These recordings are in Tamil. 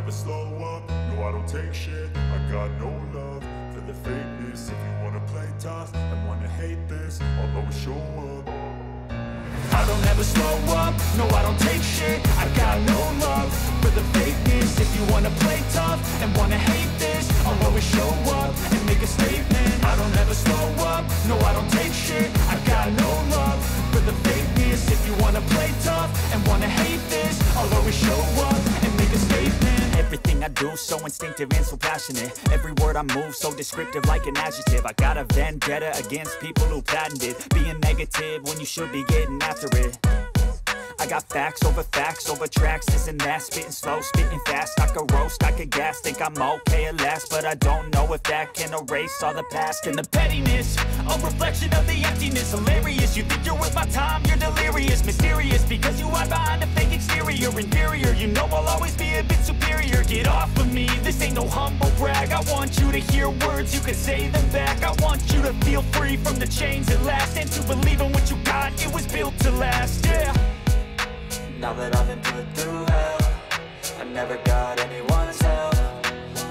never slow up, no I don't take shit. I got no love for the fakeness. If you wanna play tough and wanna hate this, I'll always show up. I don't ever slow up, no I don't take shit. I got no love for the fakeness. If you wanna play tough and wanna hate this, I'll always show up and make a statement. I don't ever slow up, no I don't take shit. I got no love for the fakeness. If you wanna play tough and wanna hate this, I'll always show up and make a statement. Everything I do so instinctive and so passionate. Every word I move so descriptive like an adjective. I got a vendetta against people who patented being negative when you should be getting after it. I got facts over tracks, this and that. Spitting slow, spitting fast. I could roast, I could gas. Think I'm okay at last, but I don't know if that can erase all the past. And the pettiness, a reflection of the emptiness. Hilarious, you think you're worth my time, you're delirious. Mysterious, because you hide behind a fake exterior. Inferior, you know I'll always be a bit superior. Get off of me, this ain't no humble brag. I want you to hear words, you can say them back. I want you to feel free from the chains that last, and to believe in what you got, it was built to last, yeah. Now that I've been put through hell, I never got anyone's help.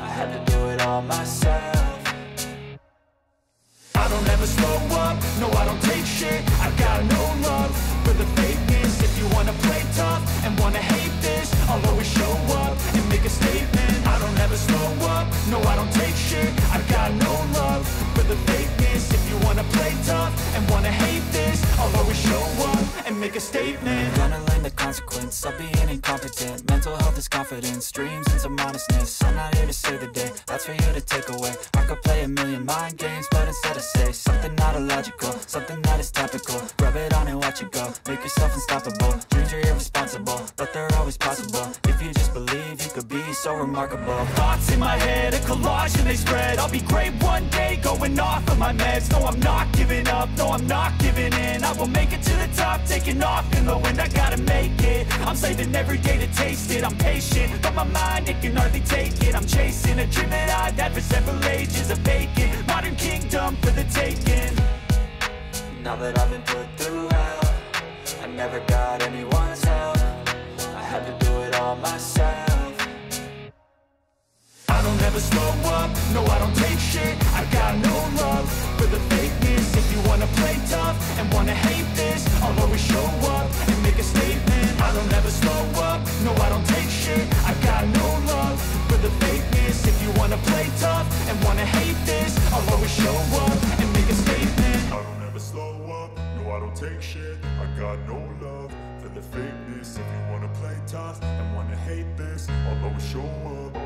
I had to do it all myself. I don't ever slow up, no I don't take shit. I got no love for the fakeness. If you wanna play tough and wanna hate this, I'll always show up and make a statement. I don't ever slow up, no I don't take shit. I got no love for the fakeness. If you wanna play tough and wanna hate this, I'll always show up and make a statement. Gonna learn the consequence of being incompetent. Mental health is confidence, dreams and some honestness. I'm not here to save the day, that's for you to take away. I could play a million mind games, but instead I say something not illogical, something that is topical. Rub it on and watch it go, make yourself unstoppable. Dreams are irresponsible, but they're always possible. If you just believe, you could be so remarkable. Thoughts in my head, a collage and they spread. I'll be great one day, going off of my meds. No, I'm not giving up, no, I'm not giving in. I will make it to the top, taking off in the wind. I gotta make it, I'm saving every day to taste it. I'm patient, but my mind, it can hardly take it. I'm chasing a dream that I've had for several ages. A vacant, modern kingdom for the taking. Now that I've been put through hell, I never got anyone's help. I had to do it all myself. I don't ever slow up, no I don't take shit. I got no love for the fakeness. If you wanna play tough and wanna hate this, I'll always show up and make a statement. I don't ever slow up, no I don't take shit. I got no love for the fakeness. If you wanna play tough and wanna hate this, I'll always show up and make a statement. I don't ever slow up, no I don't take shit. I got no love for the fakeness. If you wanna play tough and wanna hate this, I'll always show up.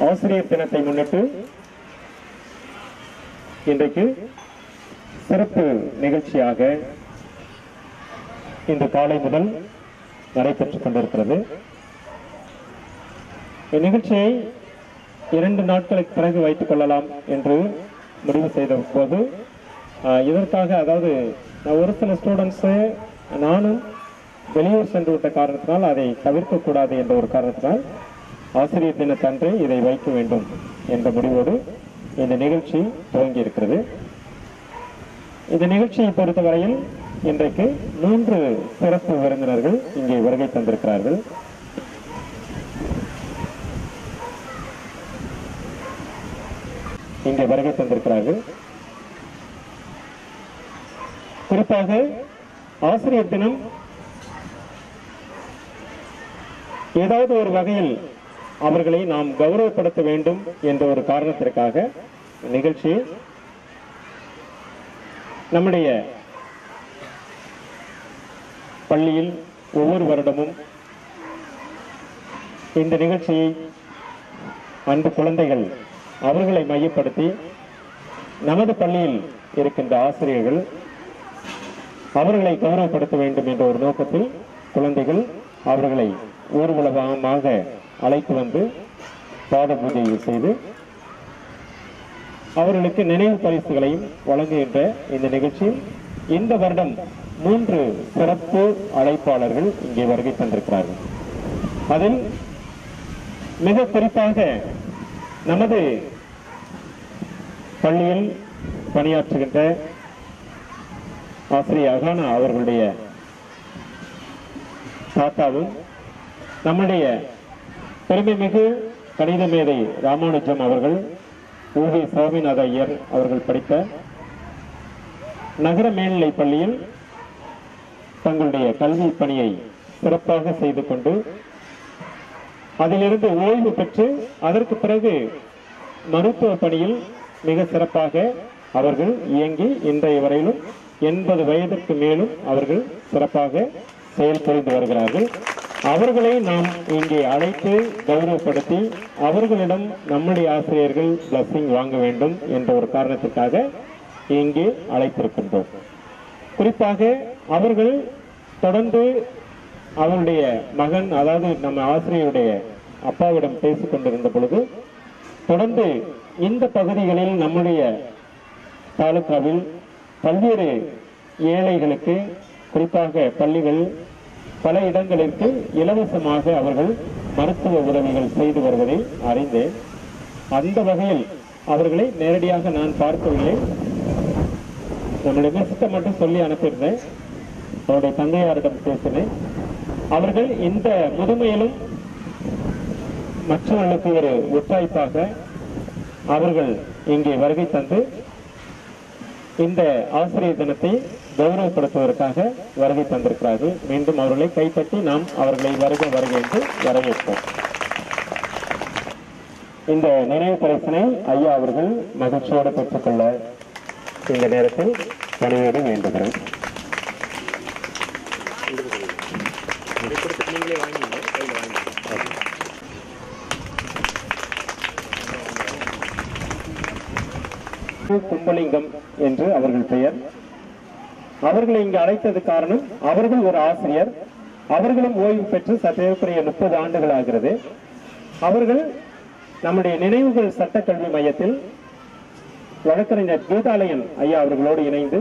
ஆசிரியர் தினத்தை முன்னிட்டு இன்றைக்கு சிறப்பு நிகழ்ச்சியாக இந்த காலை முதல் நடைபெற்றுக் கொண்டிருக்கிறது. இந்நிகழ்ச்சியை 2 நாட்களுக்கு பிறகு வைத்துக் கொள்ளலாம் என்று முடிவு செய்த போது இதற்காக, அதாவது ஒரு சில ஸ்டூடெண்ட்ஸு நானும் வெளியூர் சென்று விட்ட காரணத்தினால் அதை தவிர்க்கக்கூடாது என்ற ஒரு காரணத்தினால் ஆசிரியர் தினத்தன்று இதை வைக்க வேண்டும் என்ற முடிவோடு இந்த நிகழ்ச்சி துவங்கி இருக்கிறது. இந்த நிகழ்ச்சியை பொறுத்தவரையில் இன்றைக்கு 3 சிறப்பு விருந்தினர்கள் இங்கே வருகை தந்திருக்கிறார்கள். குறிப்பாக ஆசிரியர் தினம் ஏதாவது ஒரு வகையில் அவர்களை நாம் கௌரவப்படுத்த வேண்டும் என்ற ஒரு காரணத்திற்காக நிகழ்ச்சி நம்முடைய பள்ளியில் ஒவ்வொரு வருடமும் இந்த நிகழ்ச்சியை அன்பு குழந்தைகள் அவர்களை மையப்படுத்தி நமது பள்ளியில் இருக்கின்ற ஆசிரியர்கள் அவர்களை கௌரவப்படுத்த வேண்டும் என்ற ஒரு நோக்கத்தில் குழந்தைகள் அவர்களை ஊர்வலமாக அழைத்து வந்து பாத பூஜை செய்து அவர்களுக்கு நினைவு பரிசுகளையும் வழங்குகின்ற இந்த நிகழ்ச்சியில் இந்த வருடம் 3 சிறப்பு அழைப்பாளர்கள் இங்கே வருகை தந்திருக்கிறார்கள். அதில் மிக குறிப்பாக நமது பள்ளியில் பணியாற்றுகின்ற ஆசிரியர் அகானா அவர்களுடைய தாத்தாவும் நம்முடைய பெருமைமிகு கணித மேதை ராமானுஜம் அவர்கள் ஊவி சுவாமிநாத ஐயர் அவர்கள் படித்த நகர மேல்நிலை பள்ளியில் தங்களுடைய கல்வி பணியை சிறப்பாக செய்து கொண்டு அதிலிருந்து ஓய்வு பெற்று அதற்கு பிறகு மருத்துவ பணியில் மிக சிறப்பாக அவர்கள் இயங்கி இன்றைய வரையிலும் 80 வயதிற்கு மேலும் அவர்கள் சிறப்பாக செயல்புரிந்து வருகிறார்கள். அவர்களை நாம் இங்கே அழைத்து கௌரவப்படுத்தி அவர்களிடம் நம்முடைய ஆசிரியர்கள் பிளஸிங் வாங்க வேண்டும் என்ற ஒரு காரணத்திற்காக இங்கே அழைத்திருக்கின்றோம். குறிப்பாக அவர்கள் தொடர்ந்து அவருடைய மகன், அதாவது நம்ம ஆசிரியருடைய அப்பாவிடம் பேசிக் கொண்டிருந்த பொழுது தொடர்ந்து இந்த பகுதிகளில் நம்முடைய தாலுகாவில் பல்வேறு ஏழைகளுக்கு குறிப்பாக பள்ளிகள் பல இடங்களுக்கு இலவசமாக அவர்கள் மருத்துவ உதவிகள் செய்து வருவதை அறிந்தேன். அந்த வகையில் அவர்களை நேரடியாக நான் பார்க்கவில்லை. நம்முடைய மெஸ்ட்டை மட்டும் சொல்லி அனுப்பியிருந்தேன். அவருடைய தந்தையாரிடம் பேசினேன். அவர்கள் இந்த முதுமையிலும் மற்றவர்களுக்கு ஒரு ஒத்துழைப்பாக அவர்கள் இங்கே வருகை தந்து இந்த ஆசிரியர் தினத்தை கௌரவப்படுத்துவதற்காக வருகை தந்திருக்கிறார்கள். மீண்டும் அவர்களை கைப்பற்றி நாம் அவர்களை வருக என்று வரவேற்போம். இந்த நினைவு பரிசினை ஐயா அவர்கள் மகிழ்ச்சியோடு பெற்றுக்கொள்ள இந்த நேரத்தில் பணியோடு வேண்டுகிறேன். கும்பலிங்கம் என்று அவர்கள் பெயர். அவர்களை இங்கு அழைத்தது காரணம், அவர்கள் ஒரு ஆசிரியர், அவர்களும் ஓய்வு பெற்று சற்றேறக்குறைய 30 ஆண்டுகள் ஆகிறது. அவர்கள் நம்முடைய நினைவுகள் சட்டக்கல்வி மையத்தில் வழக்கறிஞர் கீதாலயன் ஐயா அவர்களோடு இணைந்து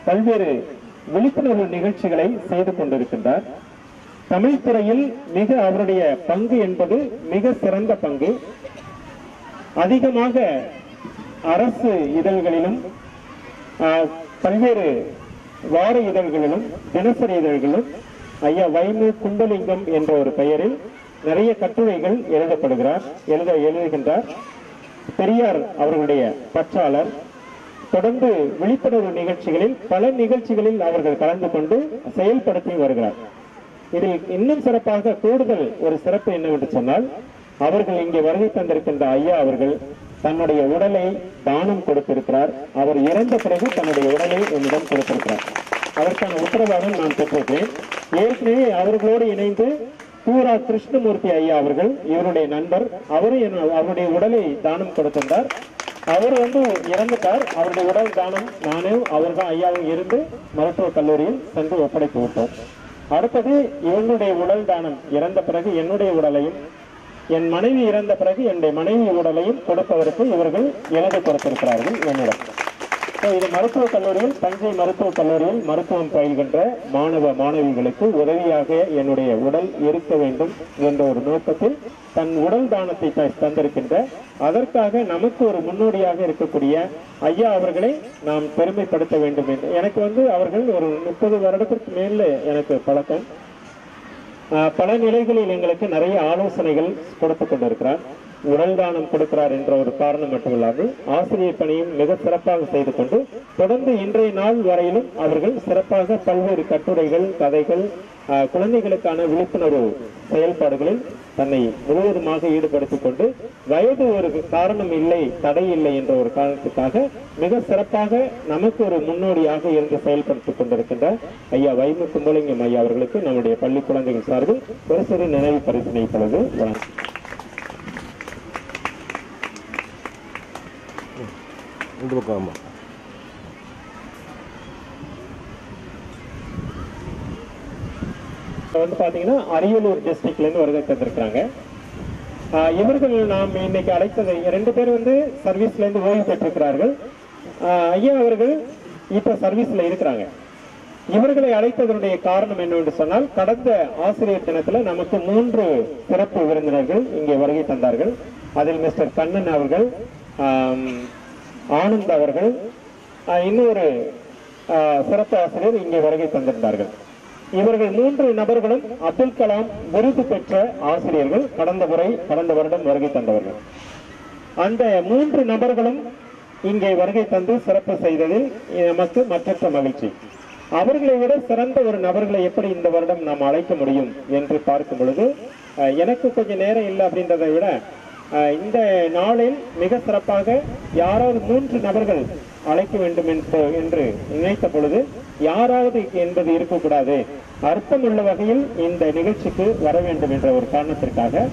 பல்வேறு விழிப்புணர்வு நிகழ்ச்சிகளை செய்து கொண்டிருக்கின்றார். தமிழ் துறையில் மிக அவருடைய பங்கு என்பது மிக சிறந்த பங்கு. அதிகமாக அரசு இதழ்களிலும் பல்வேறு வார இதழ்களிலும் தினசரி இதழ்களிலும் ஐயா வைமு கும்பலிங்கம் என்ற ஒரு பெயரில் நிறைய கட்டுரைகள் எழுதுகின்றார். பெரியார் அவர்களுடைய பற்றாளர். தொடர்ந்து விழிப்புணர்வு நிகழ்ச்சிகளில் பல நிகழ்ச்சிகளில் அவர்கள் கலந்து கொண்டு செயல்படுத்தி வருகிறார். இதில் இன்னும் சிறப்பாக கூடுதல் ஒரு சிறப்பு என்னவென்று சொன்னால், அவர்கள் இங்கே வருகை தந்திருக்கின்ற ஐயா அவர்கள் தன்னுடைய உடலை தானம் கொடுத்திருக்கிறார். அவர் இறந்த பிறகு தன்னுடைய உடலை என்னிடம் கொடுத்திருக்கிறார். அதற்கான உத்தரவாதம் நான் பெற்றிருக்கிறேன். ஏற்கனவே அவர்களோடு இணைந்து பூரா கிருஷ்ணமூர்த்தி ஐயா அவர்கள், இவருடைய நண்பர். அவருடைய உடலை தானம் கொடுத்திருந்தார். அவர் இறந்துட்டார். அவருடைய உடல் தானம் நானும் அவர்தான் ஐயாவும் இருந்து மருத்துவக் கல்லூரியில் சென்று ஒப்படைத்து விட்டோம். அடுத்தது இவங்களுடைய உடல் தானம் இறந்த பிறகு என்னுடைய உடலையும், என் மனைவி இறந்த பிறகு என்னுடைய மனைவி உடலையும் கொடுப்பதற்கு இவர்கள் எழுதி கொடுத்திருக்கிறார்கள் என்னிடம். இது மருத்துவக் கல்லூரியில், தஞ்சை மருத்துவக் கல்லூரியில் மருத்துவம் பயில்கின்ற மாணவ மாணவிகளுக்கு உதவியாக என்னுடைய உடல் இருக்க வேண்டும் என்ற ஒரு நோக்கத்தில் தன் உடல் தானத்தை தந்திருக்கின்ற, அதற்காக நமக்கு ஒரு முன்னோடியாக இருக்கக்கூடிய ஐயா அவர்களை நாம் பெருமைப்படுத்த வேண்டும் என்று எனக்கு அவர்கள் ஒரு 30 வருடத்திற்கு மேல எனக்கு பழக்கம். பல நிலைகளில் எங்களுக்கு நிறைய ஆலோசனைகள் கொடுத்து கொண்டிருக்கிறார். உடல் தானம் கொடுக்கிறார் என்ற ஒரு காரணம் மட்டுமில்லாமல் ஆசிரியர் பணியும் மிக சிறப்பாக செய்து கொண்டு தொடர்ந்து இன்றைய நாள் வரையிலும் அவர்கள் சிறப்பாக பல்வேறு கட்டுரைகள், கதைகள், குழந்தைகளுக்கான விழிப்புணர்வு செயல்பாடுகளில் தன்னை முழுவதுமாக ஈடுபடுத்திக் கொண்டு வயது ஒரு காரணம் இல்லை, தடை இல்லை என்ற ஒரு காரணத்துக்காக மிக சிறப்பாக நமக்கு ஒரு முன்னோடியாக இருந்து செயல்படுத்திக் கொண்டிருக்கின்ற ஐயா வைமுத்துலிங்கம் ஐயா அவர்களுக்கு நம்முடைய பள்ளி குழந்தைகள் சார்பில் ஒரு சிறு நினைவு பரிசினை இப்பொழுது வழங்கும். பாத்தீங்கன்னா அரியலூர் டிஸ்ட்ரிக்ட்ல இருந்து வருகை தந்திருக்கிறாங்க. இவர்கள் நாம் இன்னைக்கு அழைத்தது 2 பேர் சர்வீஸ்ல இருந்து ஓய்வு பெற்றிருக்கிறார்கள். ஐயா அவர்கள் இப்ப சர்வீஸ்ல இருக்கிறாங்க. இவர்களை அழைத்ததனுடைய காரணம் என்னவென்று சொன்னால், கடந்த ஆசிரியர் தினத்துல நமக்கு 3 சிறப்பு விருந்தினர்கள் இங்கே வருகை தந்தார்கள். அதில் மிஸ்டர் கண்ணன் அவர்கள், ஆனந்த் அவர்கள், இன்னொரு சிறப்பு ஆசிரியர் இங்கே வருகை தந்திருந்தார்கள். இவர்கள் 3 நபர்களும் அப்துல் கலாம் விருது பெற்ற ஆசிரியர்கள். கடந்த வருடம் வருகை தந்தவர்கள். அந்த 3 நபர்களும் இங்கே வருகை தந்து சிறப்பு செய்ததில் நமக்கு மற்றற்ற மகிழ்ச்சி. அவர்களை விட சிறந்த ஒரு நபர்களை எப்படி இந்த வருடம் நாம் அழைக்க முடியும் என்று பார்க்கும் பொழுது எனக்கு கொஞ்சம் நேரம் இல்லை அப்படின்றதை விட இந்த நாளில் மிக சிறப்பாக யாராவது 3 நபர்கள் அழைக்க வேண்டும் என்று நினைத்த பொழுது யாராவது என்பது இருக்கக்கூடாது, அர்த்தமுள்ள வகையில் இந்த நிகழ்ச்சிக்கு வர வேண்டும் என்ற ஒரு காரணத்திற்காக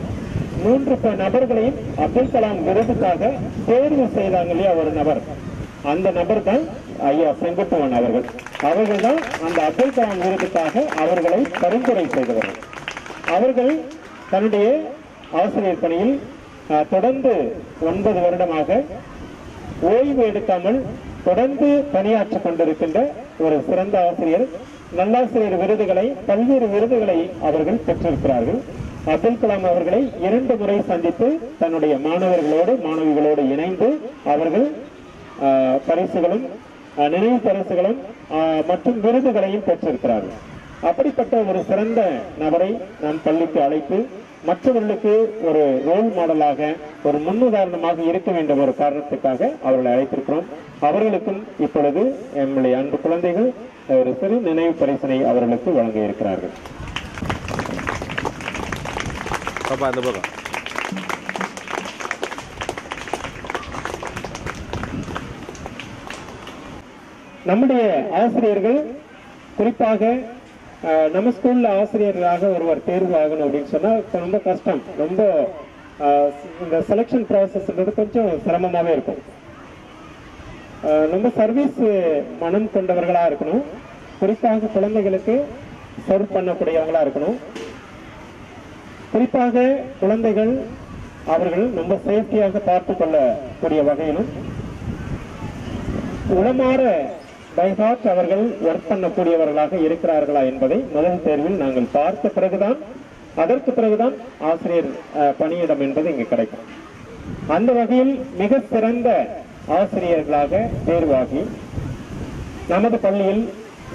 3 நபர்களையும் அப்துல் கலாம் விருதுக்காக தேர்வு செய்தாங்க இல்லையா ஒரு நபர். அந்த நபர் தான் ஐயா செங்குட்டுவன் அவர்கள். அவர்கள் தான் அந்த அப்துல் கலாம் விருதுக்காக அவர்களை பரிந்துரை செய்தவர்கள். அவர்கள் தன்னுடைய ஆசிரியர் பணியில் தொடர்ந்து 9 வருடமாக ஓய்வு எடுக்காமல் தொடர்ந்து பணியாற்றிக் கொண்டிருக்கின்ற ஒரு சிறந்த ஆசிரியர். நல்லாசிரியர் விருதுகளை, பல்வேறு விருதுகளை அவர்கள் பெற்றிருக்கிறார்கள். அப்துல் கலாம் அவர்களை 2 முறை சந்தித்து தன்னுடைய மாணவர்களோடு மாணவிகளோடு இணைந்து அவர்கள் பரிசுகளும் நினைவு பரிசுகளும் மற்றும் விருதுகளையும் பெற்றிருக்கிறார்கள். அப்படிப்பட்ட ஒரு சிறந்த நபரை நாம் பள்ளிக்கு அழைத்து மற்றவர்களுக்கு ஒரு ரோல் மாடலாக, ஒரு முன்னுதாரணமாக இருக்க வேண்டும் ஒரு காரணத்துக்காக அவர்களை அழைத்திருக்கிறோம். அவர்களுக்கும் இப்பொழுது நம்முடைய அன்பு குழந்தைகள் ஒரு சிறு நினைவு பரிசினை அவர்களுக்கு வழங்க இருக்கிறார்கள். நம்முடைய ஆசிரியர்கள், குறிப்பாக நம்ம ஸ்கூல்ல ஆசிரியர்களாக ஒருவர் தேர்வு ஆகணும் அப்படின்னு சொன்னா ரொம்ப கஷ்டம். ரொம்ப இந்த செலக்ஷன் ப்ராசஸ்ன்றது கொஞ்சம் சிரமமாவே இருக்கும். ரொம்ப சர்வீஸ் மனம் கொண்டவர்களா இருக்கணும். குறிப்பாக குழந்தைகளுக்கு சர்வ் பண்ணக்கூடியவங்களா இருக்கணும். குறிப்பாக குழந்தைகள் அவர்கள் ரொம்ப சேஃப்டியாக பார்த்து கொள்ளக்கூடிய வகையிலும் உளமாற பைஹார்ட் அவர்கள் ஒர்க் பண்ணக்கூடியவர்களாக இருக்கிறார்களா என்பதை முதல் தேர்வில் நாங்கள் பார்த்த பிறகுதான், அதற்கு பிறகுதான் ஆசிரியர் பணியிடம் என்பது இங்கு கிடைக்கும். அந்த வகையில் மிக சிறந்த ஆசிரியர்களாக தேர்வாகி நமது பள்ளியில்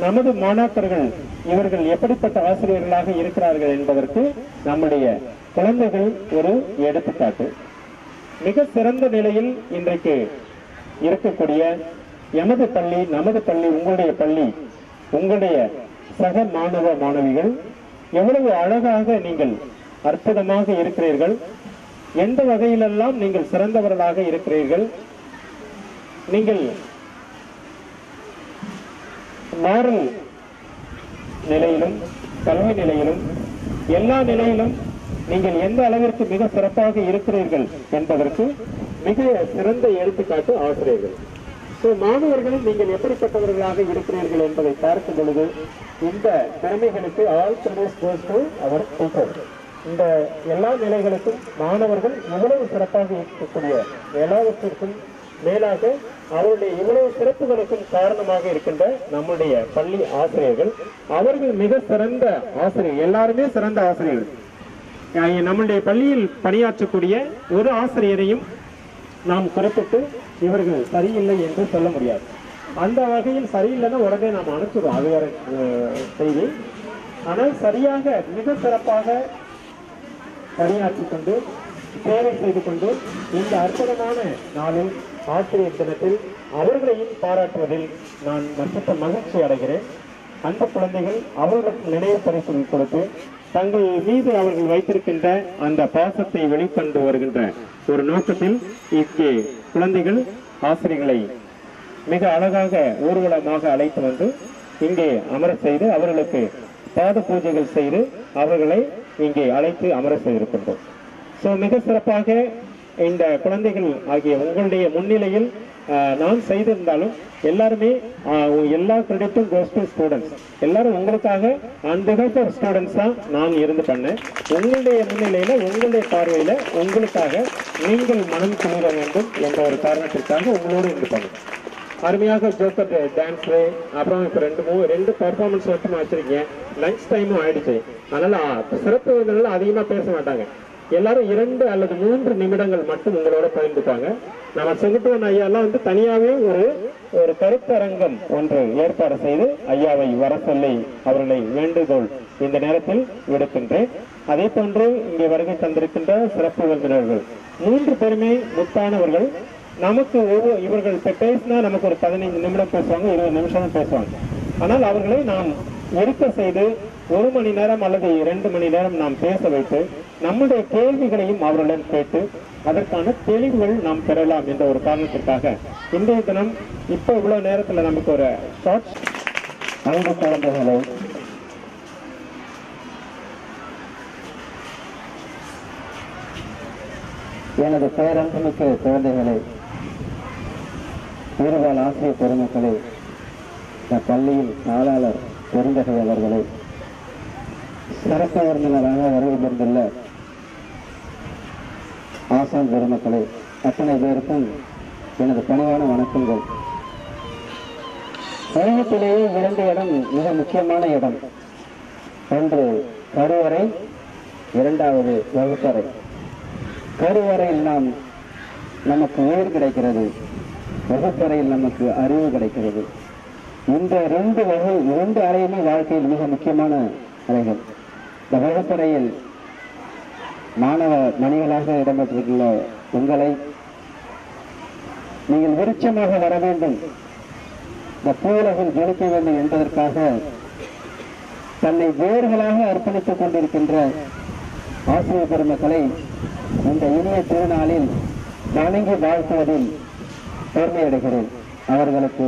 நமது மாணாக்கர்கள் இவர்கள் எப்படிப்பட்ட ஆசிரியர்களாக இருக்கிறார்கள் என்பதற்கு நம்முடைய குழந்தைகள் ஒரு எடுத்துக்காட்டு. மிக சிறந்த நிலையில் இன்றைக்கு இருக்கக்கூடிய எமது பள்ளி, நமது பள்ளி, உங்களுடைய பள்ளி, உங்களுடைய சக மாணவ மாணவிகள் எவ்வளவு அழகாக நீங்கள் அற்புதமாக இருக்கிறீர்கள், எந்த வகையிலெல்லாம் நீங்கள் சிறந்தவர்களாக இருக்கிறீர்கள். நீங்கள் மாறல் நிலையிலும் கல்வி நிலையிலும் எல்லா நிலையிலும் நீங்கள் எந்த அளவிற்கு மிக சிறப்பாக இருக்கிறீர்கள் என்பதற்கு மிக சிறந்த எடுத்துக்காட்டு ஆசிரியர்கள். மாணவர்கள் நீங்கள் எப்படிப்பட்டவர்களாக இருக்கிறீர்கள் என்பதை பார்க்கும் பொழுது இந்த திறமைகளுக்கு all credits goes to our teacher. இந்த எல்லா நிலைகளுக்கும் மாணவர்கள் இவ்வளவு சிறப்பாக இருக்கக்கூடிய எல்லாவற்றிற்கும் மேலாக அவருடைய இவ்வளவு சிறப்புகளுக்கும் காரணமாக இருக்கின்ற நம்முடைய பள்ளி ஆசிரியர்கள். அவர்கள் மிக சிறந்த ஆசிரியர், எல்லாருமே சிறந்த ஆசிரியர்கள். நம்முடைய பள்ளியில் பணியாற்றக்கூடிய ஒரு ஆசிரியரையும் நாம் குறிப்பிட்டு இவர்கள் சரியில்லை என்று சொல்ல முடியாது. அந்த வகையில் சரியில்லைன்னா உடனே நாம் அனுப்பிச்சிடுவோம், அது வேற செய்தி. ஆனால் சரியாக மிக சிறப்பாக பணியாற்றிக் கொண்டு சேவை செய்து கொண்டு இந்த அற்புதமான நாளில் ஆசிரியர் தினத்தில் அவர்களையும் பாராட்டுவதில் நான் மற்ற மகிழ்ச்சி அடைகிறேன். அந்த குழந்தைகள் அவர்களுக்கு நினைவு பரிசு கொடுத்து தங்கள் மீது அவர்கள் வைத்திருக்கின்ற அந்த பாசத்தை வெளிக்கொண்டு வருகின்ற ஒரு நோக்கத்தில் இங்கே குழந்தைகள் ஆசிரியர்களை மிக அழகாக ஊர்வலமாக அழைத்து வந்து இங்கே அமர செய்து அவர்களுக்கு பாத பூஜைகள் செய்து அவர்களை இங்கே அழைத்து அமர செய்திருக்கின்றோம். மிக சிறப்பாக இந்த குழந்தைகள் ஆகிய உங்களுடைய முன்னிலையில் நான் செய்திருந்தாலும் எல்லாருமே எல்லா கிரெடிட்டும் கோஸ் டு ஸ்டூடெண்ட்ஸ். எல்லாரும் உங்களுக்காக ஆன் பிஹாஃப் ஆஃப் ஸ்டூடெண்ட்ஸ் தான் நான் இருந்து பண்ணேன். உங்களுடைய முன்னிலையில உங்களுடைய பார்வையில உங்களுக்காக நீங்கள் மனம் குளிர வேண்டும் என்ற ஒரு காரணத்திற்காக உங்களோடு இருந்து பண்ணேன். அருமையாக ஜோக்கர் டான்ஸு, அப்புறம் இப்போ ரெண்டு பர்ஃபார்மன்ஸ் மட்டும் வச்சிருக்கேன். லஞ்ச் டைமும் ஆயிடுச்சு. அதனால சிறப்பு விருந்தினர்கள் அதிகமாக பேச மாட்டாங்க. எல்லாரும் 2 அல்லது 3 நிமிடங்கள் மட்டும் உங்களோட பகிர்ந்துப்பாங்க. நம்ம செங்குட்டுவன் ஐயாலாம் வந்து தனியாகவே ஒரு கருத்தரங்கம் ஒன்று ஏற்பாடு செய்து ஐயாவை வர சொல்லி அவர்களை வேண்டுகோள் இந்த நேரத்தில் விடுக்கின்றேன். அதே போன்று இங்கே வருகை தந்திருக்கின்ற சிறப்பு விருந்தினர்கள் 3 பேருமே முத்தானவர்கள். நமக்கு இவர்கள் பேசினா நமக்கு ஒரு 15 நிமிடம் பேசுவாங்க, 20 நிமிஷம் பேசுவாங்க. ஆனால் அவர்களை நாம் எடுக்க செய்து 1 மணி நேரம் அல்லது 2 மணி நேரம் நாம் பேச வைத்து நம்முடைய கேள்விகளையும் அவர்களிடம் கேட்டு அதற்கான தெளிவுகள் நாம் பெறலாம் என்ற ஒரு காரணத்திற்காக இன்றைய தினம் இப்போ இவ்வளவு நேரத்தில் நமக்கு ஒரு ஷார்ட் அன்பு குழந்தைகளை எனது பேரன்புமிக்க குழந்தைகளை, இருபால் ஆசிரியர் பெருமக்களை, பள்ளியில் தாளாளர் பெருந்தகை அவர்களை, சிறப்பு விருந்தினராக வருகை புரிந்துள்ள ஆசான் பெருமக்களை, அத்தனை பேருக்கும் எனது பணிவான வணக்கங்கள். உலகத்திலேயே 2 இடம் மிக முக்கியமான இடம். ஒன்று கருவறை, 2வது வகுப்பறை. கருவறையில் நமக்கு உயிர் கிடைக்கிறது, வகுப்பறையில் நமக்கு அறிவு கிடைக்கிறது. இந்த 2 அறையுமே வாழ்க்கையில் மிக முக்கியமான அறைகள். இந்த வகுப்பறையில் மாணவ மணிகளாக இடம்பெற்றிருக்கிற உங்களை நீங்கள் விருட்சமாக வர வேண்டும், இந்த பூவுலகில் ஜொலிக்க வேண்டும் என்பதற்காக தன்னை வேர்களாக அர்ப்பணித்துக் கொண்டிருக்கின்ற ஆசிரியர் பெருமக்களை இந்த இனிய திருநாளில் வணங்கி வாழ்த்துவதில் பெருமையடைகிறேன். அவர்களுக்கு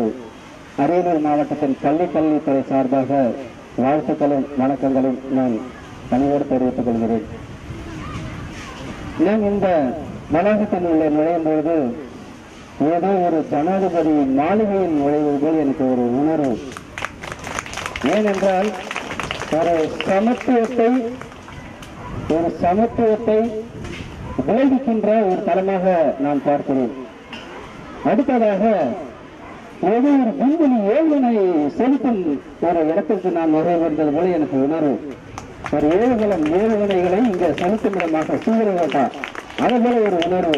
அரியலூர் மாவட்டத்தின் கல்வித்துறை சார்பாக வாழ்த்துக்களும் வணக்கங்களும் நான் பணியோடு தெரிவித்துக் கொள்கிறேன். நான் இந்த வளாகத்தில் உள்ள நுழையும் பொழுது ஏதோ ஒரு ஜனாதிபதி மாளிகையில் நுழைவது போல் எனக்கு ஒரு உணர்வு. ஏனென்றால் ஒரு சமத்துவத்தை விளைவிக்கின்ற ஒரு தளமாக நான் பார்க்கிறேன். அடுத்ததாக ஏதோ ஒரு விண்வெளி ஏவுகணை செலுத்தும் ஒரு இடத்திற்கு நான் நுழைய வந்தது போல எனக்கு உணர்வு. ஒரு ஏவுகணைகளை இங்கே செலுத்தும் இடமாக சூரியகா அது போல ஒரு உணர்வு.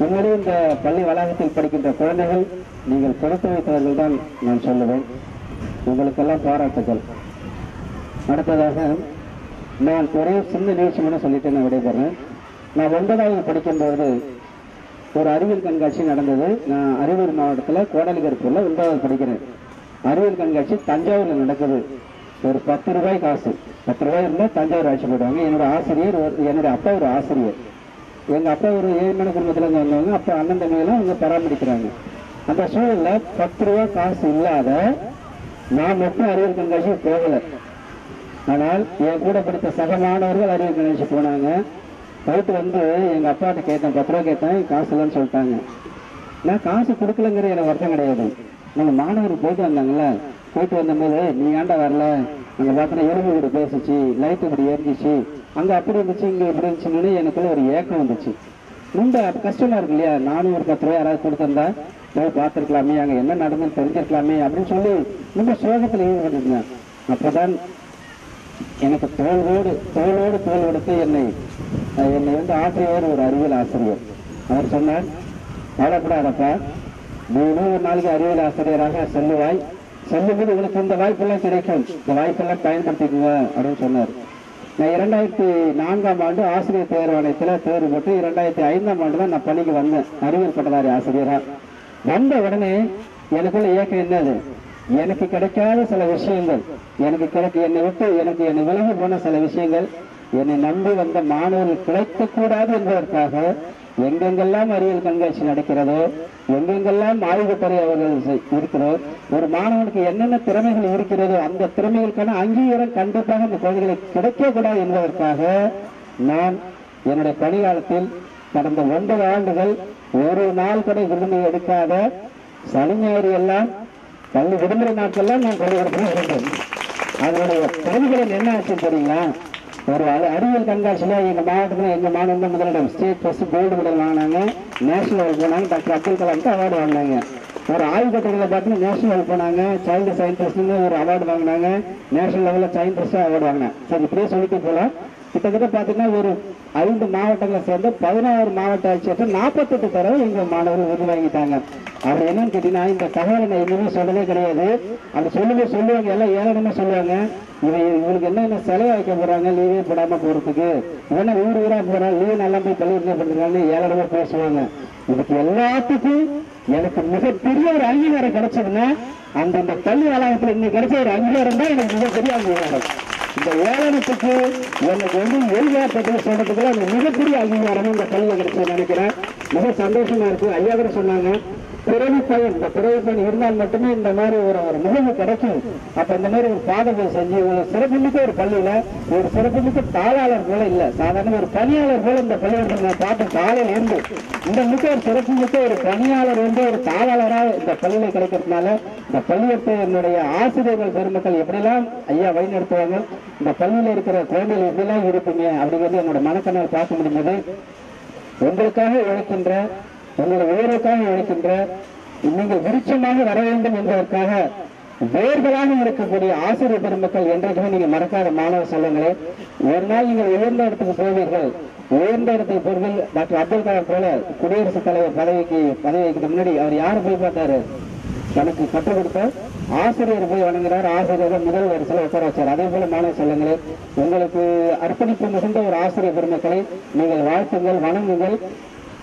உண்மையிலே இந்த பள்ளி வளாகத்தில் படிக்கின்ற குழந்தைகள் நீங்கள் கொடுத்து வைத்தவர்கள் தான் நான் சொல்லுவேன். உங்களுக்கெல்லாம் பாராட்டுகள். அடுத்ததாக நான் ஒரே சின்ன நிகழ்ச்சி மட்டும் சொல்லிட்டு நான் விடைபெறேன். நான் 9வது படிக்கும்போது ஒரு அறிவியல் கண்காட்சி நடந்தது. நான் அரியலூர் மாவட்டத்தில் கோடாலிகருப்பூர்ல 9வது படிக்கிறேன். அறிவியல் கண்காட்சி தஞ்சாவூர்ல நடக்குது. ஒரு 10 ரூபாய் காசு, 10 ரூபாய் இருந்தால் தஞ்சாவூர் ஆட்சி போடுவாங்க. என்னுடைய அப்பா ஒரு ஆசிரியர். எங்க அப்பா ஒரு ஏழ்மையான குடும்பத்துல இருந்து வந்தவங்க. அப்ப அண்ணன் தம்பியெல்லாம் அவங்க பராமரிக்கிறாங்க. அந்த சூழல்ல 10 ரூபாய் காசு இல்லாத நான் மட்டும் அறிவியல் கண்காட்சி போகல. ஆனால் என் கூட படித்த சக மாணவர்கள் அறிவியல் கணேஷ் போனாங்க. போயிட்டு வந்து எங்கள் அப்பாட்ட கேட்டேன், 10 ரூபா கேட்டேன், காசு இல்லைன்னு சொல்லிட்டாங்க. நான் காசு கொடுக்கலங்கிற எனக்கு வருத்தம் கிடையாது. நம்ம மாணவர் போயிட்டு வந்தாங்கல்ல, போயிட்டு வந்தபோது நீ ஏன்டா வரல, அங்கே பார்த்தோன்னா எலும்பு வீடு பேசிச்சு, லைட்டு இப்படி எரிஞ்சிச்சு, அங்கே அப்படி இருந்துச்சு, இங்கே இப்படி இருந்துச்சுன்னு எனக்குள்ள ஒரு ஏக்கம் வந்துச்சு. ரொம்ப கஷ்டமா இருக்கு இல்லையா? நானும் ஒரு 10 ரூபா யாராவது கொடுத்துருந்தா போய் பார்த்துருக்கலாமே, அங்கே என்ன நடந்துன்னு தெரிஞ்சிருக்கலாமே அப்படின்னு சொல்லி ரொம்ப சோகத்தில் ஈடுபட்டுருந்தேன். அப்போதான் எனக்கு தோளோடு தோல் எடுத்து என்னை வந்து ஆசிரியர், ஒரு அறிவியல் ஆசிரியர், அவர் சொன்னார், கவலைப்படாதப்பா, நீனும் ஒரு நாளைக்கு அறிவியல் ஆசிரியராக சொல்லுவாய், சொல்லும்போது உங்களுக்கு இந்த வாய்ப்பெல்லாம் கிடைக்கும், இந்த வாய்ப்பெல்லாம் பயன்படுத்திக்குங்க அப்படின்னு சொன்னார். நான் 2004ஆம் ஆண்டு ஆசிரியர் தேர்வாணையத்தில் தேர்வு போட்டு 2005ஆம் ஆண்டு தான் நான் பள்ளிக்கு வந்தேன், அறிவியல் பட்டதாரி ஆசிரியராக. வந்த உடனே எனக்குள்ள இயக்கம் என்னது, எனக்கு கிடைக்காத சில விஷயங்கள், என்னை விலகி போன சில விஷயங்கள், என்னை நம்பி வந்த மாணவர்கள் கிடைக்கக்கூடாது என்பதற்காக எங்கெங்கெல்லாம் அறிவியல் கண்காட்சி நடக்கிறதோ, எங்கெங்கெல்லாம் ஆய்வுத்துறை அவர்கள் இருக்கிறதோ, ஒரு மாணவனுக்கு என்னென்ன திறமைகள் இருக்கிறதோ அந்த திறமைகளுக்கான அங்கீகாரம் கண்டிப்பாக அந்த குழந்தைகளுக்கு கிடைக்கக்கூடாது என்பதற்காக நான் என்னுடைய பணிகாலத்தில் கடந்த 9 ஆண்டுகள் ஒரு நாள் கூட விடுமுறை எடுக்காத சனி ஞாயிறு எல்லாம் பள்ளி விடுமுறை நாட்கள்லாம் நான் கொண்டு அதனுடைய திறமைகள் என்ன ஆச்சு தெரியுங்களா? ஒரு அறிவியல் கண்காட்சியில எங்க மாவட்டத்தில் எங்க மாநிலம் முதலிடம் ஸ்டேட் ஃபர்ஸ்ட் கோல்டு மெடல் வாங்கினாங்க, நேஷனல் லெவல் போனாங்க, டாக்டர் அப்துல் கலாம்க்கு அவார்டு வாங்கினாங்க. ஒரு ஆய்வு கட்டுரைகளை பார்த்தீங்கன்னா நேஷனல் லெவல் போனாங்க, சைல்டு சயின்டிஸ்ட்னு ஒரு அவார்டு வாங்கினாங்க, நேஷனல் லெவலில் சயின்டிஸ்ட் அவார்டு வாங்கினாங்க. சரி, இப்படியே சொல்லிட்டு போகலாம். கிட்டத்தட்ட பார்த்தீங்கன்னா ஒரு 5 மாவட்டங்களை சேர்ந்த 16 மாவட்ட ஆட்சியர்கள் 48 தடவை எங்கள் மாணவர்கள் விருது வாங்கிட்டாங்க. அப்படி என்னன்னு கேட்டீங்கன்னா, இந்த தகவலை நான் எதுவுமே சொல்லவே கிடையாது. அப்படி சொல்லுவாங்க, எல்லாம் ஏளனமா சொல்லுவாங்க, இவங்களுக்கு என்ன சிலையை வைக்க போறாங்க லீவே போடாம போறதுக்கு, இவனா ஊரா போறாங்க லீவு நல்லா போய் பள்ளி என்ன பண்றாங்கன்னு ஏளனமா பேசுவாங்க. இதுக்கு எல்லாத்துக்கும் எனக்கு மிகப்பெரிய ஒரு அங்கீகாரம் கிடைச்சதுன்னா அந்த பள்ளி வளாகத்தில் இன்னைக்கு கிடைச்ச ஒரு அங்கீகாரம் தான் எனக்கு மிகப்பெரிய அங்கீகாரம். இந்த ஏளனத்துக்கு எனக்கு வந்து எதிர்பார்ப்பதை சொல்றதுக்குள்ள அந்த மிகப்பெரிய அங்கீகாரம் இந்த பள்ளியில் கிடைச்சது நினைக்கிறேன். மிக சந்தோஷமா இருக்கு. ஐயா கூட சொன்னாங்க, பிறவி பயன், இந்த பிறவி பயன் இருந்தால் மட்டுமே இந்த மாதிரி ஒரு முகவு கிடைக்கும். அப்ப இந்த மாதிரி ஒரு பாதகம் செஞ்சு ஒரு சிறப்புமிக்க ஒரு பள்ளியில ஒரு சிறப்புமிக்க தாளாளர் போல இல்ல, சாதாரண ஒரு பணியாளர் போல இந்த பள்ளியோட நான் பார்த்த காலையில இருந்து இந்த மிக்க ஒரு சிறப்புமிக்க ஒரு பணியாளர் வந்து ஒரு தாளாளராக இந்த பள்ளியில கிடைக்கிறதுனால இந்த பள்ளியத்தை என்னுடைய ஆசிரியர்கள் பெருமக்கள் எப்படிலாம் ஐயா வழிநடத்துவாங்க, இந்த பள்ளியில இருக்கிற குழந்தைகள் எப்படிலாம் இருப்பீங்க அப்படிங்கிறது என்னோட மனக்கண்ணால் பார்க்க முடிஞ்சது. உங்களுக்காக உழைக்கின்ற, உங்களுடைய உயர்வுக்காக உழைக்கின்ற, நீங்கள் விருட்சமாக வர வேண்டும் என்பதற்காக வேர்களாக இருக்கக்கூடிய ஆசிரியர் பெருமக்கள் என்றைக்குமே நீங்க மறக்காத மாணவ செல்வங்களே. ஒரு நாள் நீங்கள் உயர்ந்த இடத்துக்கு போவீர்கள். உயர்ந்த இடத்துக்கு போவீர்கள். டாக்டர் அப்துல் கலாம் போல குடியரசுத் தலைவர் பதவிக்கு முன்னாடி அவர் யாரு போய் பார்த்தாரு? தனக்கு கற்றுக் கொடுத்த ஆசிரியர் போய் வணங்குறார். ஆசிரியர் முதல் வரிசையில் உட்கார வச்சார். அதே போல மாணவ செல்வங்களே, உங்களுக்கு அர்ப்பணிப்பு மிகுந்த ஒரு ஆசிரியர் பெருமக்களை நீங்கள் வாழ்த்துங்கள், வணங்குங்கள்.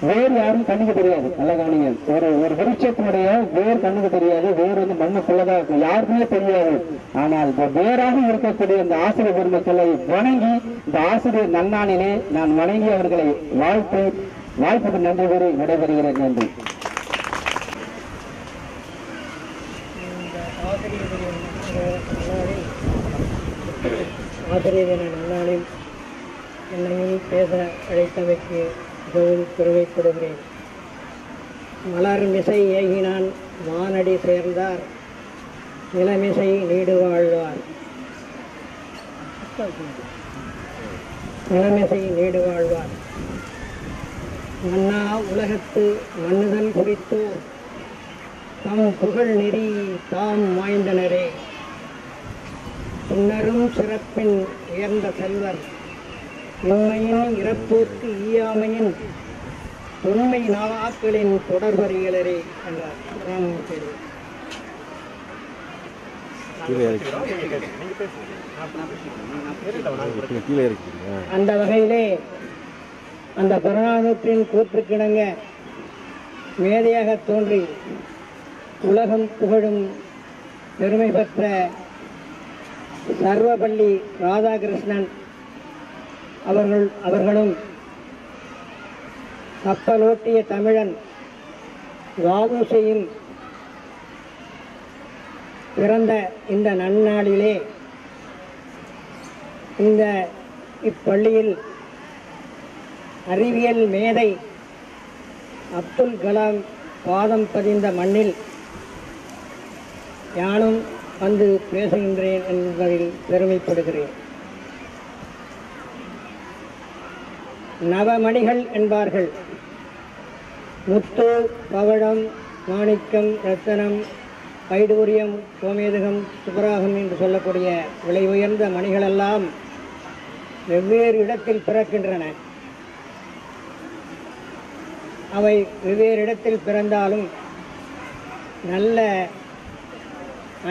வேர் யாரும் கண்ணுக்கு தெரியாது, நல்ல கவனிங்க. ஒரு விருட்சத்தினுடைய வேர் கண்ணுக்கு தெரியாது, வேர் வந்து மண்ணுக்குள்ளதான் இருக்கும், யாருக்குமே தெரியாது. ஆனால் இந்த வேராக இருக்கக்கூடிய இந்த ஆசிரியர் பெருமக்களை வணங்கி இந்த ஆசிரியர் நன்னாளிலே நான் வணங்கி அவர்களை வாழ்த்துக்கு நன்றி கூறி விடைபெறுகிறேன். நன்றி. ஆசிரியர் என நன்னாளில் என்னையும் பேச அழைத்தமைக்கு மிகவும் பெருமைப்படுகிறேன். மலர் மிசை ஏகினான் வானடி சேர்ந்தார், நிலமிசை நீடு வாழ்வார். நிலமிசை நீடு வாழ்வார். மன்னா உலகத்து மன்னுதல் குறித்து தம் புகழ் நெறி தாம் வாய்ந்தனரே. பின்னரும் சிறப்பின் உயர்ந்த செல்வர், உண்மையின் இறப்போர்க்கு ஈயாமையின் உண்மை நாவாக்களின் தொடர்பறிகளரே என்றார் ராமமூர்த்தி. அந்த வகையிலே அந்த புறநானூற்றின் கூற்றுக்கிணங்க மேதையாக தோன்றி உலகம் புகழும் பெருமை பெற்ற சர்வபள்ளி ராதாகிருஷ்ணன் அவர்களும் கப்பலோட்டிய தமிழன் வ.உ.சியும் பிறந்த இந்த நன்னாளிலே இப்பள்ளியில் அறிவியல் மேதை அப்துல் கலாம் பாதம் பதிந்த மண்ணில் யானும் வந்து பேசுகின்றேன் என்பதில் பெருமைப்படுகிறேன். நவமணிகள் என்பார்கள். முத்து, பவழம், மாணிக்கம், ரத்தனம், வைடூரியம், கோமேதகம், சுப்பராகம் என்று சொல்லக்கூடிய விலை உயர்ந்த மணிகளெல்லாம் வெவ்வேறு இடத்தில் பிறக்கின்றன. அவை வெவ்வேறு இடத்தில் பிறந்தாலும் நல்ல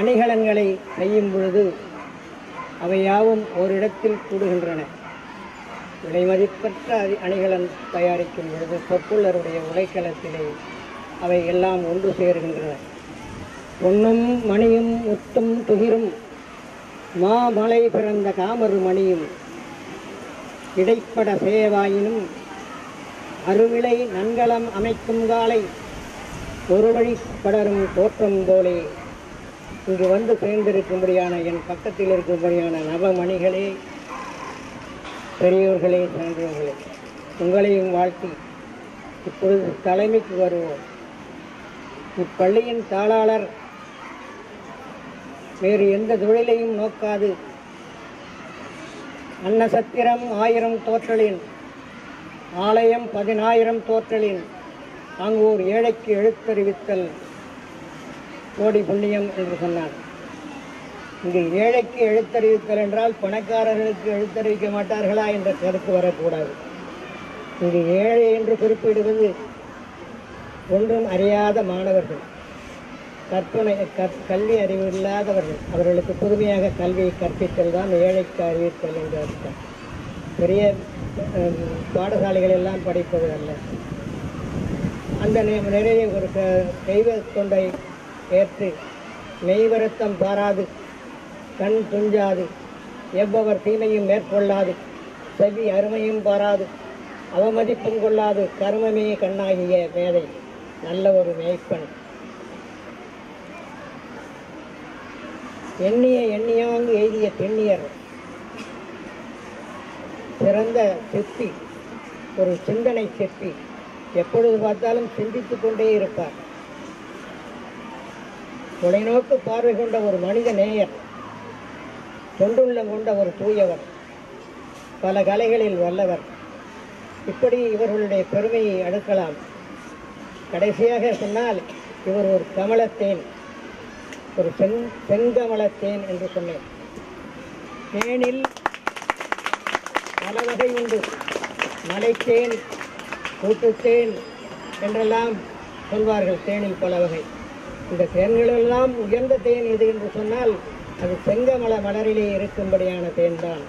அணிகலன்களை செய்யும் பொழுது அவையாவும் ஓரிடத்தில் கூடுகின்றன. விலை மதிப்பற்ற அணிகலன் தயாரிக்கும் பொழுது பொற்குள்ளருடைய உலைக்களத்திலே அவை எல்லாம் ஒன்று சேருகின்றன. பொன்னும் மணியும் முத்தும் துகிரும் மாமலை பிறந்த காமரு மணியும் இடைப்பட சேவாயினும் அருவிலை நன்கலம் அமைக்கும் காலை ஒரு வழி படரும் தோற்றம் போலே. இங்கு வந்து சேர்ந்திருக்கும்படியான என் பக்கத்தில் இருக்கும்படியான நவமணிகளே, பெரியோர்களே, சான்றோர்களே, உங்களையும் வாழ்த்தி இப்பொழுது தலைமைக்கு வருவோம். இப்பள்ளியின் தாளாளர் வேறு எந்த தொழிலையும் நோக்காது அன்னசத்திரம் 1000 தோற்றலின், ஆலயம் 10,000 தோற்றலின், அங்கூர் ஏழைக்கு எழுத்தறிவித்தல் கோடி புண்ணியம் என்று சொன்னார். இங்கு ஏழைக்கு எழுத்தறிவித்தல் என்றால் பணக்காரர்களுக்கு எழுத்தறிவிக்க மாட்டார்களா என்ற கருத்து வரக்கூடாது. இங்கு ஏழை என்று குறிப்பிடுவது ஒன்றும் அறியாத மாணவர்கள், கல்வி அறிவு இல்லாதவர்கள். அவர்களுக்கு புதுமையாக கல்வியை கற்பித்தல் தான் ஏழைக்கு அறிவித்தல் என்று அர்த்தம். பெரிய பாடசாலைகள் எல்லாம் படிப்பது அல்ல. அந்த நிறைய ஒரு தெய்வ தொண்டை ஏற்று மெய்வருத்தம் பாராது, கண் துஞ்சாது, எவ்வவர் தீமையும் மேற்கொள்ளாது, செவி அருமையும் பாராது, அவமதிப்பும் கொள்ளாது, கருமமே கண்ணாகிய மேதை நல்ல ஒரு மேய்ப்பன். எண்ணியாங்கு எய்திய தென்னியர் சிறந்த சிற்பி, ஒரு சிந்தனை சிற்பி. எப்பொழுது பார்த்தாலும் சிந்தித்துக் கொண்டே இருப்பார். தொலைநோக்கு பார்வை கொண்ட ஒரு மனித நேயர், தொண்டுள்ளம் கொண்ட ஒரு தூயவர், பல கலைகளில் வல்லவர். இப்படி இவர்களுடைய பெருமையை அடுக்கலாம். கடைசியாக சொன்னால் இவர் ஒரு கமலத்தேன், ஒரு செங்கமலத்தேன் என்று சொன்னேன். தேனில் பல வகை உண்டு. மலைத்தேன், கூட்டுத்தேன் என்றெல்லாம் சொல்வார்கள். தேனில் பல வகை. இந்த தேன்களெல்லாம் உயர்ந்த தேன் எது என்று சொன்னால் அது செங்கமல மலரிலே இருக்கும்படியான தேன் தான்.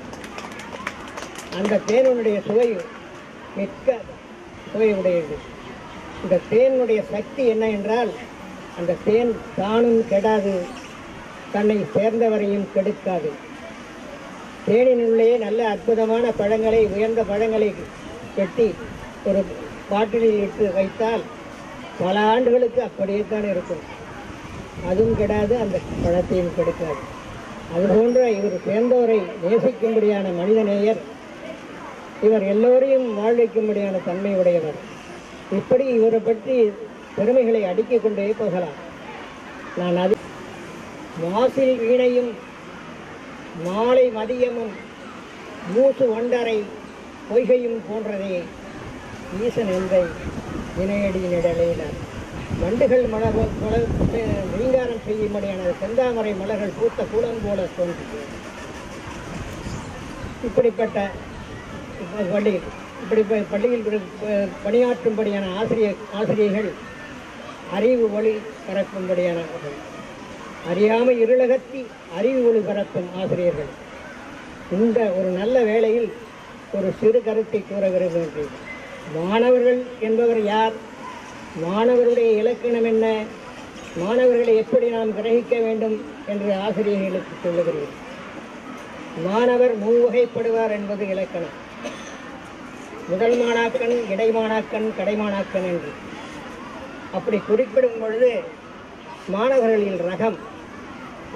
அந்த தேனுடைய சுவை மிக்க சுவை உடையது. இந்த தேனுடைய சக்தி என்ன என்றால், அந்த தேன் தானும் கெடாது, தன்னை சேர்ந்தவரையும் கெடுக்காது. தேனினுள்ளே நல்ல அற்புதமான பழங்களை, உயர்ந்த பழங்களை வெட்டி ஒரு பாட்டிலில் இட்டு வைத்தால் பல ஆண்டுகளுக்கு அப்படியே தான் இருக்கும். அதுவும் கெடாது, அந்த பழத்தையும் கெடுக்காது. அதுபோன்ற இவர் சேர்ந்தவரை நேசிக்கும்படியான மனிதநேயர், இவர் எல்லோரையும் வாழ்விக்கும்படியான தன்மை உடையவர். இப்படி இவரை பற்றி பெருமைகளை அடுக்கிக் கொண்டே போகலாம். நான் அது மாசில் வீணையும் மாலை மதியமும் மூசு ஒன்றரை பொய்கையும் போன்றதே ஈசன் எந்தை வினையடி நிழலேனார். வண்டுகள் ரீங்காரம் செய்யும்படியான செந்தாமரை மலர்கள் பூத்த கூடம் போல தோன்றியது. இப்படிப்பட்ட பள்ளியில் பணியாற்றும்படியான ஆசிரியர்கள் அறிவு ஒளி பரப்பும்படியானவர்கள், அறியாமை இருளகத்தி அறிவு ஒளி பரப்பும் ஆசிரியர்கள். இந்த ஒரு நல்ல வேளையில் ஒரு சிறு கருத்தை கூற விரும்புகின்றேன். மாணவர்கள் என்பவர் யார்? மாணவருடைய இலக்கணம் என்ன? மாணவர்களை எப்படி நாம் கிரகிக்க வேண்டும் என்று ஆசிரியர்களுக்கு சொல்லுகிறேன். மாணவர் மூவகைப்படுவார் என்பது இலக்கணம். முதல் மாணாக்கன், இடைமாணாக்கன், கடைமாணாக்கன் என்று அப்படி குறிப்பிடும் பொழுது மாணவர்களில் ரகம்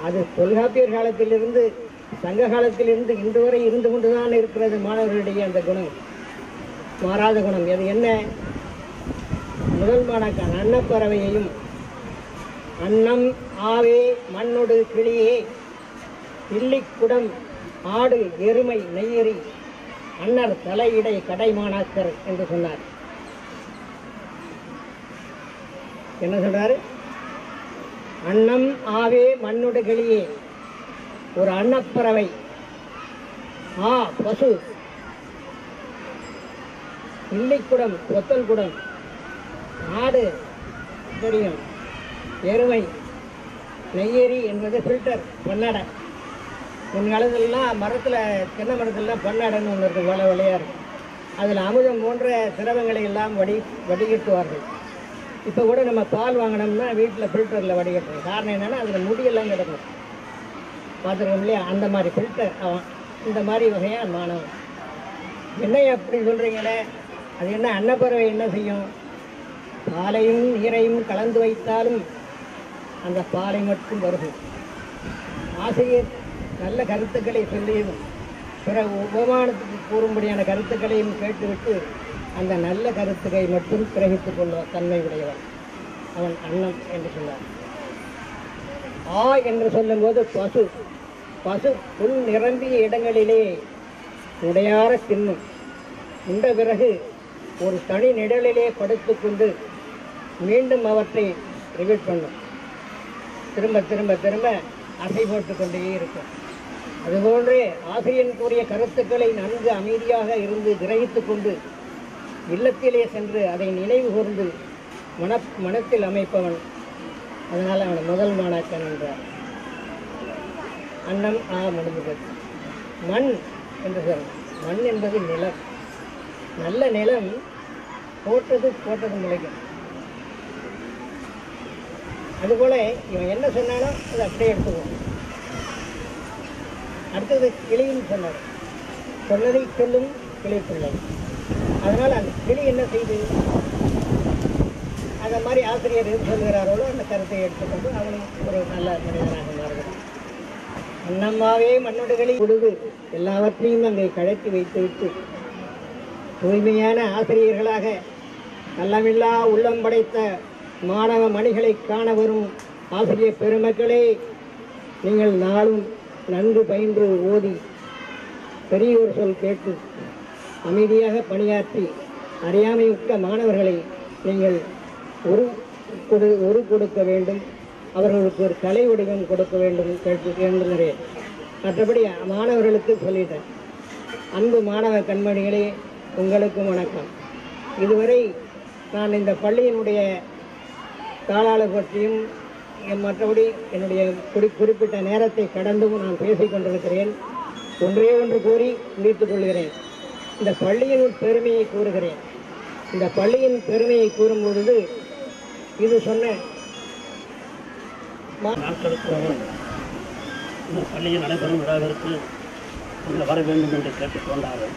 அது தொல்காப்பியர் காலத்திலிருந்து சங்க காலத்திலிருந்து இன்று வரை இருந்து கொண்டுதான் இருக்கிறது மாணவர்களிடையே அந்த குணம், மாறாத குணம். அது என்ன? முதல் மாணாக்கான் அன்னப்பறவையையும் அன்னம் ஆவே மண்ணொடு கிளியே இல்லிக்குடம் ஆடு எருமை நெய்யரி அன்னர் தலையிடை கடைமாணாக்கர் என்று சொன்னார். என்ன சொல்றாரு? அன்னம் ஆவே மண்ணொடு கிளியே, ஒரு அன்னப்பறவை, பசு, இல்லிக்குடம் ஒத்தல் குடம், ஆடு தெரியும், எருமை, நெய்யேரி என்பது ஃபில்டர் பன்னாடை. முன்காலத்திலலாம் மரத்தில் தென்னை மரத்துலலாம் பன்னாடைன்னு ஒன்று இருக்குது, வலை வலையாக இருக்கும். அதில் அமுதம் போன்ற திரவங்களை எல்லாம் வடிகட்டுவார்கள். இப்போ கூட நம்ம பால் வாங்கினோம்னா வீட்டில் ஃபில்டரில் வடிகட்டுறோம். காரணம் என்னென்னா அதில் முடியெல்லாம் கிடக்கும், பார்த்துருக்கோம் இல்லையா? அந்த மாதிரி ஃபில்டர் அவன். இந்த மாதிரி வகையாக மாணவன். என்ன அப்படி சொல்கிறீங்களே? அது என்ன? அன்னப்பறவை என்ன செய்யும்? பாலையும் நீரையும் கலந்து வைத்தாலும் அந்த பாலை மட்டும் வருகும். ஆசிரியர் நல்ல கருத்துக்களை சொல்லியும் பிற உபமானத்துக்கு கூறும்படியான கருத்துக்களையும் கேட்டுவிட்டு அந்த நல்ல கருத்துக்களை மட்டும் கிரகித்துக் கொள்ள தன்மை உடையவன் அவன் அன்னம் என்று சொன்னார். என்று சொல்லும்போது பசு, பசு புல் நிரம்பிய இடங்களிலே உடையார தின்னும். உண்ட பிறகு ஒரு தனி நிழலிலே படுத்துக்கொண்டு மீண்டும் அவற்றை ரிப்பீட் பண்ணும். திரும்ப திரும்ப திரும்ப அசை போட்டு கொண்டே இருக்கும். அதுபோன்றே ஆசிரியன் கூறிய கருத்துக்களை நன்கு அமைதியாக இருந்து கிரகித்து கொண்டு இல்லத்திலே சென்று அதை நினைவு கூர்ந்து மனத்தில் அமைப்பவன். அதனால் அவன் முதல் மாணாக்கன் என்றார். அன்னம் முடிந்தது. மண் என்று சொல். மண் என்பது நிலம். நல்ல நிலம் போட்டது முளைக்கும். அதுபோல இவன் என்ன சொன்னானோ அதை அப்படியே எடுத்துக்குவோம். அடுத்தது கிளின்னு சொன்னார். சொன்னதை சொல்லும் கிளி பிள்ளை. அதனால் அந்த கிளி என்ன செய்து அந்த மாதிரி ஆசிரியர் எது சொல்கிறார்களோ அந்த கருத்தை எடுத்துக்கொண்டு அவனும் ஒரு நல்ல மனிதனாக மாறுகிறான். அன்னம்மாவே மண்ணொடுகளை கொடுது எல்லாவற்றையும் அங்கே கழட்டி வைத்துவிட்டு தூய்மையான ஆசிரியர்களாக கள்ளமில்லா உள்ளம் படைத்த மாணவ மணிகளை காண வரும் ஆசிரியர் பெருமக்களே, நீங்கள் நாளும் நன்கு பயின்று ஓதி பெரியோர் சொல் கேட்டு அமைதியாக பணியாற்றி அறியாமையுற்ற மாணவர்களை நீங்கள் ஒரு கொடுக்க வேண்டும். அவர்களுக்கு ஒரு கலை வடிவம் கொடுக்க வேண்டும் கேட்கிறேன். மற்றபடி மாணவர்களுக்கு சொல்லிட்டேன். அன்பு மாணவ கண்மணிகளே, உங்களுக்கும் வணக்கம். இதுவரை நான் இந்த பள்ளியினுடைய தாளாளர் பற்றியும் மற்றபடி என்னுடைய குறிப்பிட்ட நேரத்தை கடந்தும் நான் பேசிக் கொண்டிருக்கிறேன். ஒன்றே ஒன்று கூறி முடித்துக் கொள்கிறேன். இந்த பள்ளியின் பெருமையை கூறுகிறேன். இந்த பள்ளியின் பெருமையை கூறும் பொழுது இது சொன்ன நாட்களுக்கு இந்த பள்ளியில் நடைபெறும் விழாவிற்கு நீங்கள் வர வேண்டும் என்று கேட்டுக்கொண்டார்கள்.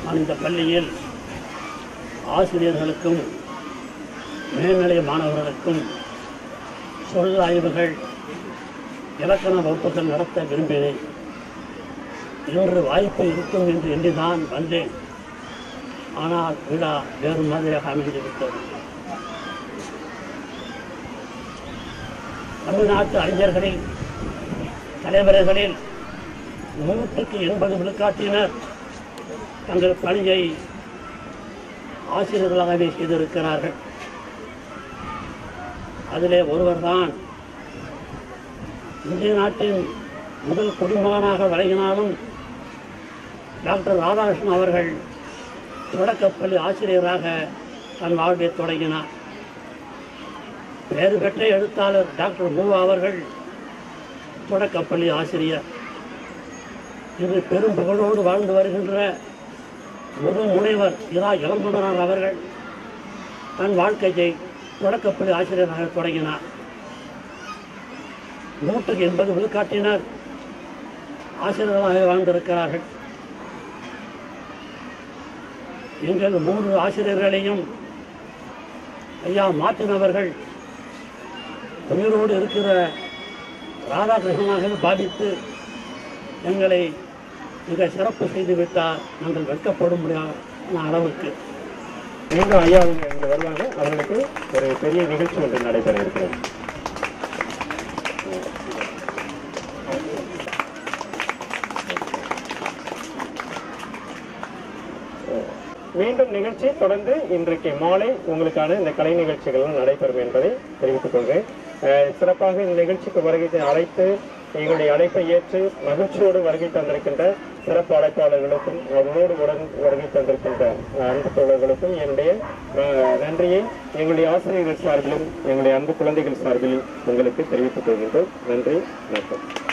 நான் இந்த பள்ளியில் ஆசிரியர்களுக்கும் மேல்நிலை மாணவர்களுக்கும் சொல் ஆய்வுகள், இலக்கண வகுப்புகள் நடத்த விரும்பினேன். இன்று வாய்ப்பு இருக்கும் என்று எண்ணிதான் வந்தேன். ஆனால் விழா வேறு மாதிரியாக அமைந்துவிட்டது. தமிழ்நாட்டு அறிஞர்களில் தலைவர்களில் 180 விழுக்காட்டினர் தங்கள் பணியை ஆசிரியர்களாகவே செய்திருக்கிறார்கள். அதிலே ஒருவர்தான் இந்திய நாட்டின் முதல் குடிமகனாக விளங்கினாலும் டாக்டர் ராதாகிருஷ்ணன் அவர்கள் தொடக்கப்பள்ளி ஆசிரியராக தன் வாழ்வை தொடங்கினார். பெயர் பெற்ற எழுத்தாளர் டாக்டர் மூவா அவர்கள் தொடக்கப்பள்ளி ஆசிரியர். இது பெரும் புகழோடு வாழ்ந்து வருகின்ற முனைவர் இரா இளம்புணர் அவர்கள் தன் வாழ்க்கையை தொடக்கப்பள்ளி ஆசிரியராக தொடங்கினார். 180 விழுக்காட்டினர் ஆசிரியர்களாக வாழ்ந்திருக்கிறார்கள். எங்கள் 3 ஆசிரியர்களையும் ஐயா மார்ட்டின் அவர்கள் உயிரோடு இருக்கிற ராதாகிருஷ்ணனாக பாதித்து எங்களை மிக சிறப்பு செய்துவிட்டார். நாங்கள் வெட்கப்படும் அளவுக்கு. மீண்டும் ஐயா இங்கே வருவாங்க. அவர்களுக்கு ஒரு பெரிய நிகழ்ச்சி ஒன்று நடைபெற இருக்கிறது. மீண்டும் நிகழ்ச்சி தொடர்ந்து இன்றைக்கு மாலை உங்களுக்கான இந்த கலை நிகழ்ச்சிகளும் நடைபெறும் என்பதை தெரிவித்துக் கொள்கிறேன். சிறப்பாக இந்த நிகழ்ச்சிக்கு வருகை அழைத்து எங்களுடைய அழைப்பை ஏற்று மகிழ்ச்சியோடு வருகை தந்திருக்கின்ற சிறப்பு அழைப்பாளர்களுக்கும் அவர்களோடு உடன் வருகை தந்திருக்கின்ற அன்பு தோழர்களுக்கும் என்னுடைய நன்றியை எங்களுடைய ஆசிரியர்கள் சார்பிலும் எங்களுடைய அன்பு குழந்தைகள் சார்பிலும் உங்களுக்கு தெரிவித்துக் கொள்கின்றோம். நன்றி, வணக்கம்.